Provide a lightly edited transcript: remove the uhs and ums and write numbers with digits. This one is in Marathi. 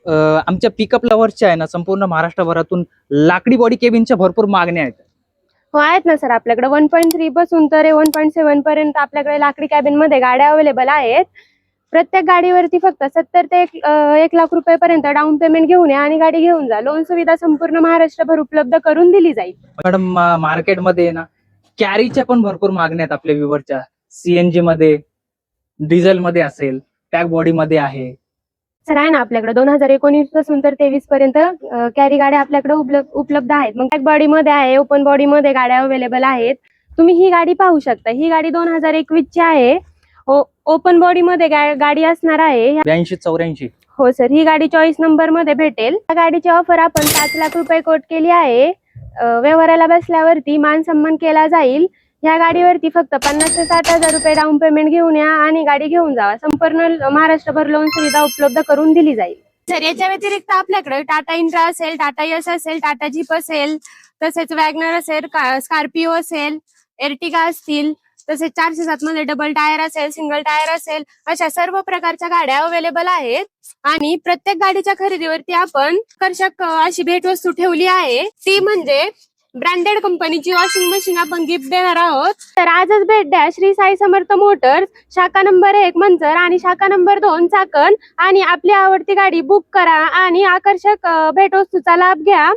आमच्या पिकअप लव्हर्सच्या आहे ना संपूर्ण महाराष्ट्रभरातून लाकडी बॉडी केबिनच्या भरपूर मागण्या आहेत. हो आहेत ना सर, आपल्याकडे 1.3 पासून तर 1.7 पर्यंत आपल्याकडे लाकडी कॅबिन मध्ये गाड्या अवेलेबल आहेत. प्रत्येक गाडीवरती फक्त 70 ते 1 लाख रुपयापर्यंत डाऊन पेमेंट घेऊन या आणि गाडी घेऊन जा. लोन सुविधा संपूर्ण महाराष्ट्रभर उपलब्ध करून दिली जाईल. मॅडम मार्केटमध्ये ना कॅरीच्या पण भरपूर मागण्या आहेत आपल्या व्ह्यूवरच्या. सीएनजी मध्ये, डिझेल मध्ये असेल, टॅग बॉडी मध्ये आहे. सर आहे ना आपल्याकडे 2019 पासून तर 23 पर्यंत कॅरी गाड्या आपल्याकडे उपलब्ध आहेत. मग टॅग बॉडी मध्ये आहे, ओपन बॉडी मध्ये गाड्या अवेलेबल आहेत. तुम्ही ही गाडी पाहू शकता. ही गाडी 2021 ची आहे. ओपन बॉडी मध्ये गाडी असणार आहे. 8284. हो सर, ही गाडी चॉईस नंबर मध्ये भेटेल. या गाडीची ऑफर आपण 5 लाख रुपये कोट केली आहे. व्यवहाराला बसल्यावरती मान सन्मान केला जाईल. या गाडीवरती फक्त 50 ते 60 हजार रुपये डाऊन पेमेंट घेऊन या आणि गाडी घेऊन जावा. संपूर्ण महाराष्ट्रभर लोन सुविधा उपलब्ध करून दिली जाईल. सर याच्या व्यतिरिक्त आपल्याकडे टाटा इंट्रा असेल, टाटा यश असेल, टाटा जीप असेल, तसेच वॅगनर असेल, स्कॉर्पिओ असेल, एर्टिगा असतील, तसेच 407 मध्ये डबल टायर असेल, सिंगल टायर असेल, अशा सर्व प्रकारच्या गाड्या अवेलेबल आहेत. आणि प्रत्येक गाडीच्या खरेदीवरती आपण आकर्षक अशी भेटवस्तू ठेवली आहे. ती म्हणजे ब्रँडेड कंपनीची वॉशिंग मशीन आपण गिफ्ट देणार आहोत. तर आजच भेट द्या श्री साई समर्थ मोटर्स, शाखा नंबर 1 मंचर आणि शाखा नंबर 2 चाकण, आणि आपली आवडती गाडी बुक करा आणि आकर्षक भेटवस्तूचा लाभ घ्या.